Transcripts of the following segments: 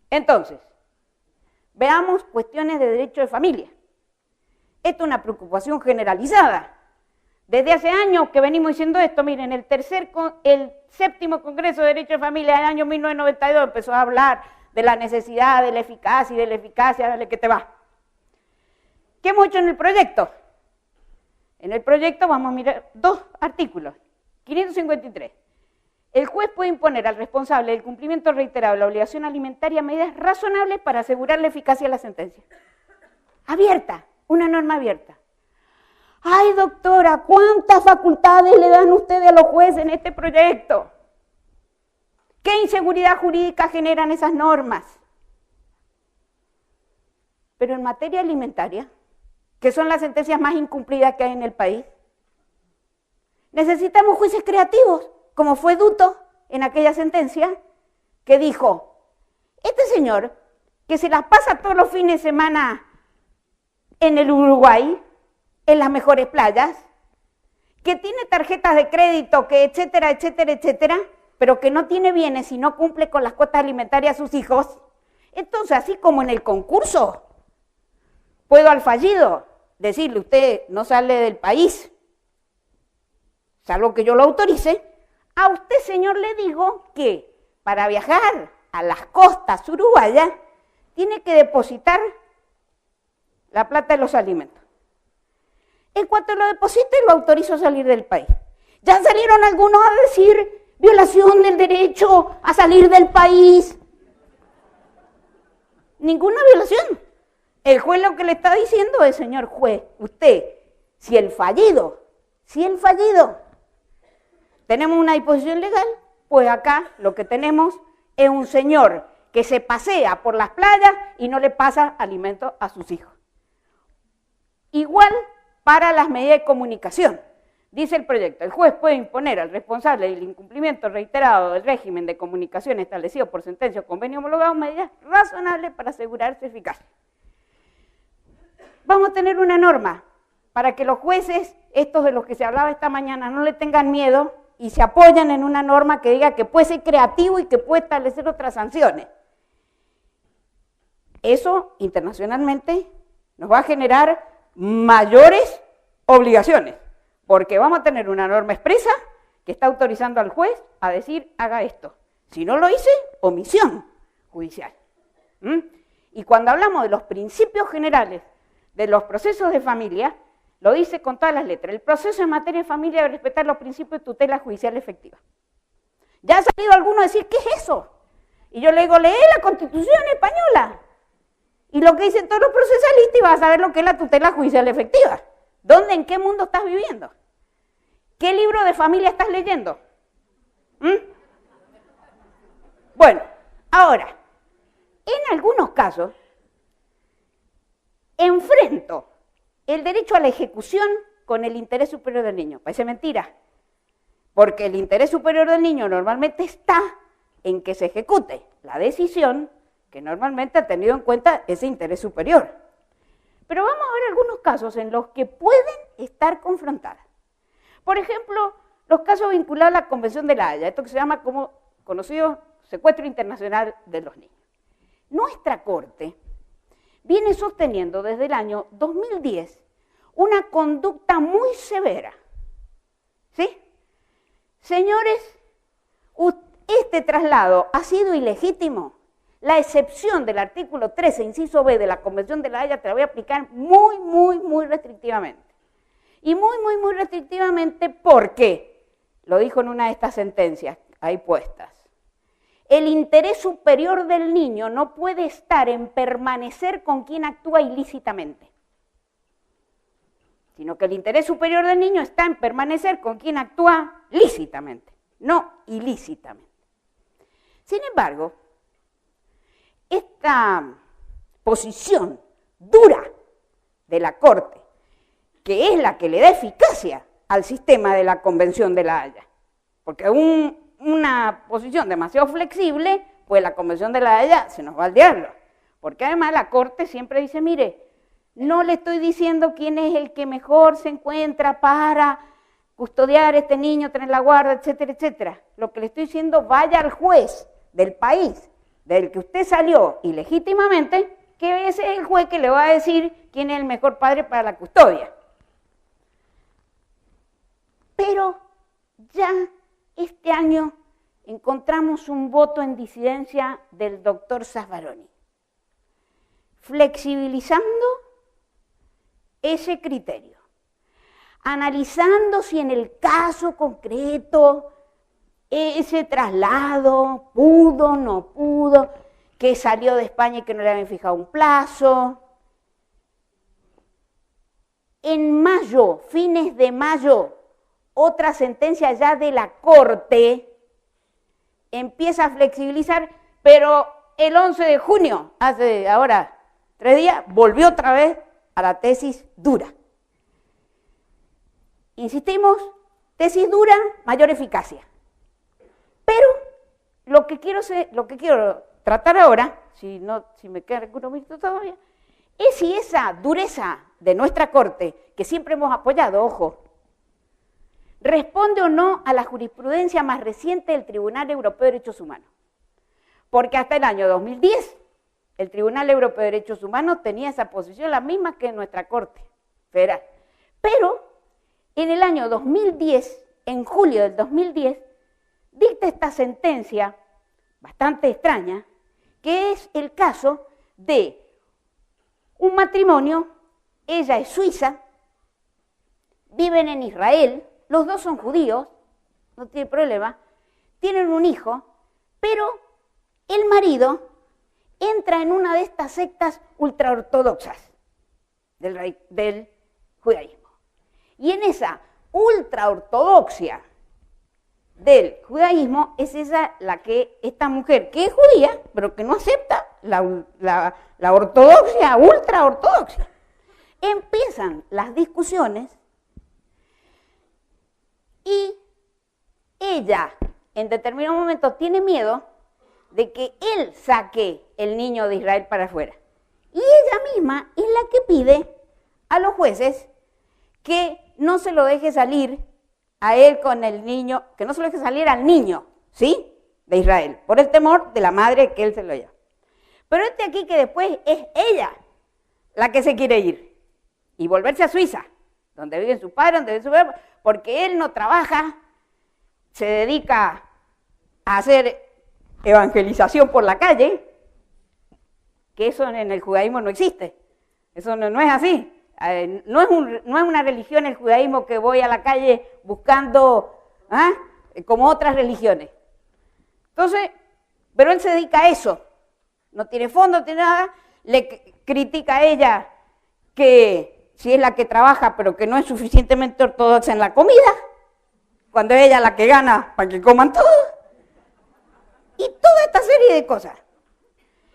Entonces, veamos cuestiones de derecho de familia. Esto es una preocupación generalizada. Desde hace años que venimos diciendo esto, miren, el 7º Congreso de Derecho de Familia del año 1992 empezó a hablar de la necesidad, de la eficacia, dale que te va. ¿Qué hemos hecho en el proyecto? En el proyecto vamos a mirar 2 artículos. 553. El juez puede imponer al responsable del cumplimiento reiterado de la obligación alimentaria medidas razonables para asegurar la eficacia de la sentencia. Abierta, una norma abierta. Ay, doctora, ¿cuántas facultades le dan ustedes a los jueces en este proyecto? ¿Qué inseguridad jurídica generan esas normas? Pero en materia alimentaria, que son las sentencias más incumplidas que hay en el país, necesitamos jueces creativos, como fue Duto en aquella sentencia, que dijo, este señor, que se las pasa todos los fines de semana en el Uruguay, en las mejores playas, que tiene tarjetas de crédito, que etcétera, etcétera, etcétera, pero que no tiene bienes y no cumple con las cuotas alimentarias a sus hijos, entonces, así como en el concurso, puedo al fallido decirle, usted no sale del país, salvo que yo lo autorice, a usted, señor, le digo que para viajar a las costas uruguayas, tiene que depositar la plata de los alimentos. En cuanto lo deposite, lo autorizo a salir del país. Ya salieron algunos a decir violación del derecho a salir del país. Ninguna violación. El juez lo que le está diciendo es, señor juez, usted, si el fallido, tenemos una disposición legal, pues acá lo que tenemos es un señor que se pasea por las playas y no le pasa alimento a sus hijos. Igual para las medidas de comunicación. Dice el proyecto, el juez puede imponer al responsable del incumplimiento reiterado del régimen de comunicación establecido por sentencia o convenio homologado medidas razonables para asegurar su eficacia. Vamos a tener una norma para que los jueces, estos de los que se hablaba esta mañana, no le tengan miedo y se apoyan en una norma que diga que puede ser creativo y que puede establecer otras sanciones. Eso internacionalmente nos va a generar mayores obligaciones, porque vamos a tener una norma expresa que está autorizando al juez a decir, haga esto. Si no lo hice, omisión judicial. Y cuando hablamos de los principios generales de los procesos de familia, lo dice con todas las letras. El proceso en materia de familia debe respetar los principios de tutela judicial efectiva. Ya ha salido alguno a decir, ¿qué es eso? Y yo le digo, lee la Constitución española. Y lo que dicen todos los procesalistas y vas a saber lo que es la tutela judicial efectiva. ¿Dónde, en qué mundo estás viviendo? ¿Qué libro de familia estás leyendo? Bueno, ahora, en algunos casos, enfrento el derecho a la ejecución con el interés superior del niño. Parece mentira, porque el interés superior del niño normalmente está en que se ejecute la decisión que normalmente ha tenido en cuenta ese interés superior. Pero vamos a ver algunos casos en los que pueden estar confrontadas. Por ejemplo, los casos vinculados a la Convención de la Haya, esto que se llama como conocido secuestro internacional de los niños. Nuestra Corte viene sosteniendo desde el año 2010 una conducta muy severa. ¿Sí? Señores, este traslado ha sido ilegítimo. La excepción del artículo 13, inciso B de la Convención de la Haya te la voy a aplicar muy restrictivamente. Y muy restrictivamente porque, lo dijo en una de estas sentencias ahí puestas, el interés superior del niño no puede estar en permanecer con quien actúa ilícitamente, sino que el interés superior del niño está en permanecer con quien actúa lícitamente, no ilícitamente. Sin embargo, esta posición dura de la Corte, que es la que le da eficacia al sistema de la Convención de la Haya, porque una posición demasiado flexible, pues la Convención de la Haya se nos va al diablo, porque además la Corte siempre dice, mire, no le estoy diciendo quién es el que mejor se encuentra para custodiar a este niño, tener la guarda, etcétera, etcétera. Lo que le estoy diciendo, vaya al juez del país del que usted salió ilegítimamente, que ese es el juez que le va a decir quién es el mejor padre para la custodia. Pero ya este año encontramos un voto en disidencia del doctor Zaffaroni, flexibilizando ese criterio, analizando si en el caso concreto ese traslado pudo, no pudo, que salió de España y que no le habían fijado un plazo. En mayo, fines de mayo, otra sentencia ya de la Corte empieza a flexibilizar, pero el 11 de junio, hace ahora 3 días, volvió otra vez a la tesis dura. Insistimos, tesis dura, mayor eficacia. Pero lo que quiero tratar ahora, si me queda algunos minutos todavía, es si esa dureza de nuestra Corte, que siempre hemos apoyado, ojo, responde o no a la jurisprudencia más reciente del Tribunal Europeo de Derechos Humanos. Porque hasta el año 2010, el Tribunal Europeo de Derechos Humanos tenía esa posición, la misma que nuestra Corte Federal. Pero en el año 2010, en julio del 2010, dicta esta sentencia bastante extraña, que es el caso de un matrimonio, ella es suiza, viven en Israel, los dos son judíos, no tiene problema, tienen un hijo, pero el marido entra en una de estas sectas ultraortodoxas del judaísmo. Y en esa ultraortodoxia del judaísmo es esta mujer que es judía, pero que no acepta la ortodoxia, ultraortodoxia. Empiezan las discusiones y ella en determinado momento tiene miedo de que él saque el niño de Israel para afuera. Y ella misma es la que pide a los jueces que no se lo deje salir a él con el niño, que no se lo deje salir al niño, ¿sí?, de Israel, por el temor de la madre que él se lo lleva. Pero aquí que después es ella la que se quiere ir y volverse a Suiza, donde viven sus padres, donde vive su padre, porque él no trabaja, se dedica a hacer evangelización por la calle, que eso en el judaísmo no existe, eso no es así. No es una religión el judaísmo que voy a la calle buscando, como otras religiones. Entonces, pero él se dedica a eso, no tiene fondo, no tiene nada, le critica a ella que si es la que trabaja pero que no es suficientemente ortodoxa en la comida, cuando es ella la que gana para que coman todo, y toda esta serie de cosas.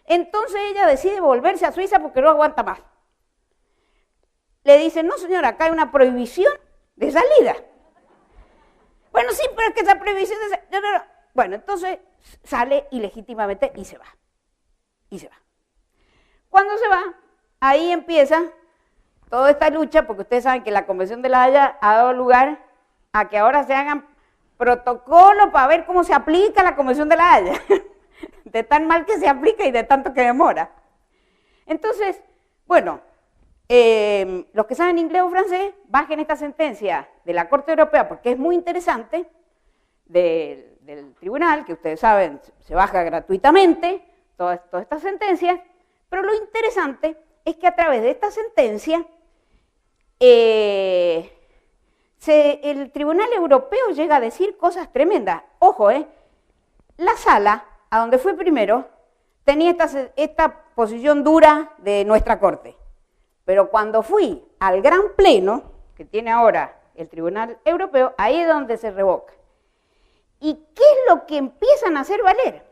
Entonces ella decide volverse a Suiza porque no aguanta más. Le dicen, no señora, acá hay una prohibición de salida. Bueno, sí, pero es que esa prohibición de salida... No. Bueno, entonces sale ilegítimamente y se va. Y se va. Cuando se va, ahí empieza toda esta lucha, porque ustedes saben que la Convención de La Haya ha dado lugar a que ahora se hagan protocolos para ver cómo se aplica la Convención de La Haya. De tan mal que se aplica y de tanto que demora. Entonces, bueno... los que saben inglés o francés, bajen esta sentencia de la Corte Europea, porque es muy interesante, del tribunal, que ustedes saben, se baja gratuitamente, todas estas sentencias, pero lo interesante es que a través de esta sentencia, el Tribunal Europeo llega a decir cosas tremendas. Ojo, la sala, a donde fue primero, tenía esta posición dura de nuestra Corte. Pero cuando fui al gran pleno, que tiene ahora el Tribunal Europeo, ahí es donde se revoca. ¿Y qué es lo que empiezan a hacer valer?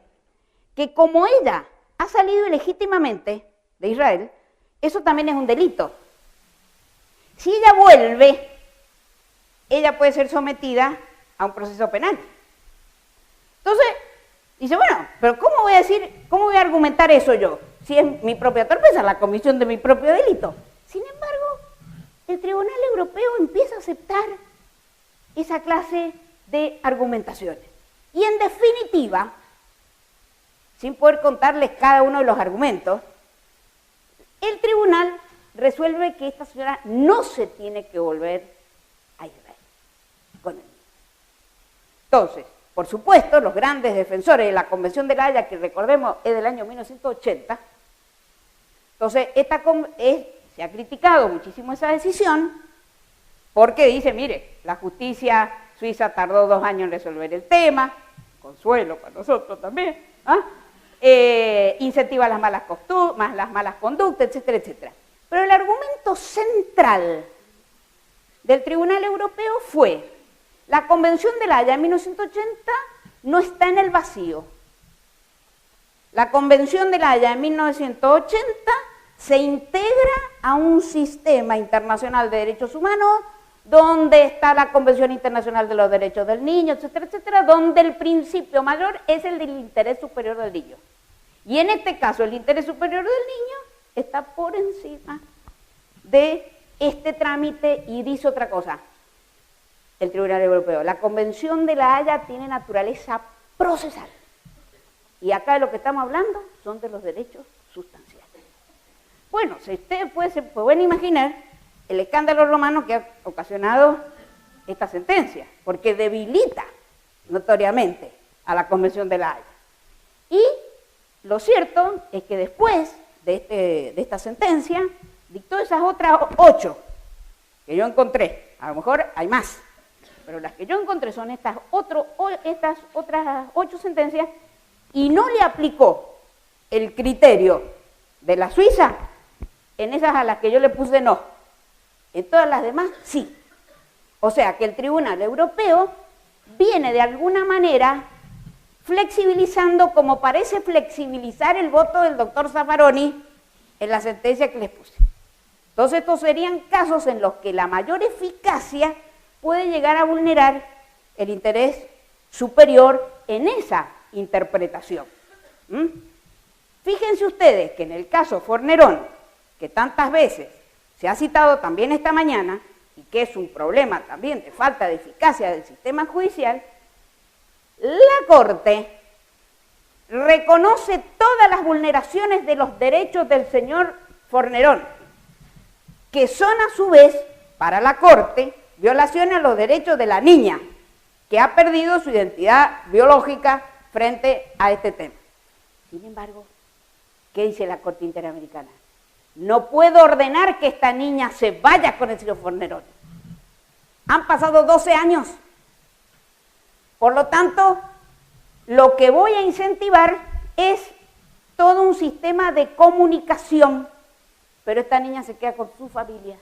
Que como ella ha salido ilegítimamente de Israel, eso también es un delito. Si ella vuelve, ella puede ser sometida a un proceso penal. Entonces, dice, bueno, pero ¿cómo voy a argumentar eso yo? Si es mi propia torpeza, la comisión de mi propio delito. Sin embargo, el Tribunal Europeo empieza a aceptar esa clase de argumentaciones. Y en definitiva, sin poder contarles cada uno de los argumentos, el tribunal resuelve que esta señora no se tiene que volver a Israel con él. Entonces, por supuesto, los grandes defensores de la Convención de La Haya, que recordemos es del año 1980, entonces se ha criticado muchísimo esa decisión porque dice, mire, la justicia suiza tardó 2 años en resolver el tema, consuelo para nosotros también, incentiva las malas costumbres, las malas conductas, etcétera, etcétera. Pero el argumento central del Tribunal Europeo fue: la Convención de La Haya de 1980 no está en el vacío. La Convención de La Haya de 1980 se integra a un sistema internacional de derechos humanos donde está la Convención Internacional de los Derechos del Niño, etcétera, etcétera, donde el principio mayor es el del interés superior del niño. Y en este caso el interés superior del niño está por encima de este trámite y dice otra cosa. El Tribunal Europeo, la Convención de La Haya tiene naturaleza procesal. Y acá de lo que estamos hablando son de los derechos sustanciales. Bueno, si ustedes se pueden imaginar el escándalo romano que ha ocasionado esta sentencia, porque debilita notoriamente a la Convención de La Haya. Y lo cierto es que después de esta sentencia, dictó esas otras 8 que yo encontré. A lo mejor hay más, pero las que yo encontré son estas otras 8 sentencias, y no le aplicó el criterio de la Suiza en esas a las que yo le puse no. En todas las demás, sí. O sea que el Tribunal Europeo viene de alguna manera flexibilizando, como parece flexibilizar el voto del doctor Zaffaroni en la sentencia que les puse. Entonces estos serían casos en los que la mayor eficacia puede llegar a vulnerar el interés superior en esa interpretación. Fíjense ustedes que en el caso Fornerón, que tantas veces se ha citado también esta mañana, y que es un problema también de falta de eficacia del sistema judicial, la Corte reconoce todas las vulneraciones de los derechos del señor Fornerón, que son a su vez, para la Corte, violaciones a los derechos de la niña, que ha perdido su identidad biológica frente a este tema. Sin embargo, ¿qué dice la Corte Interamericana? No puedo ordenar que esta niña se vaya con el señor Fornerón. Han pasado 12 años. Por lo tanto, lo que voy a incentivar es todo un sistema de comunicación, pero esta niña se queda con su familia.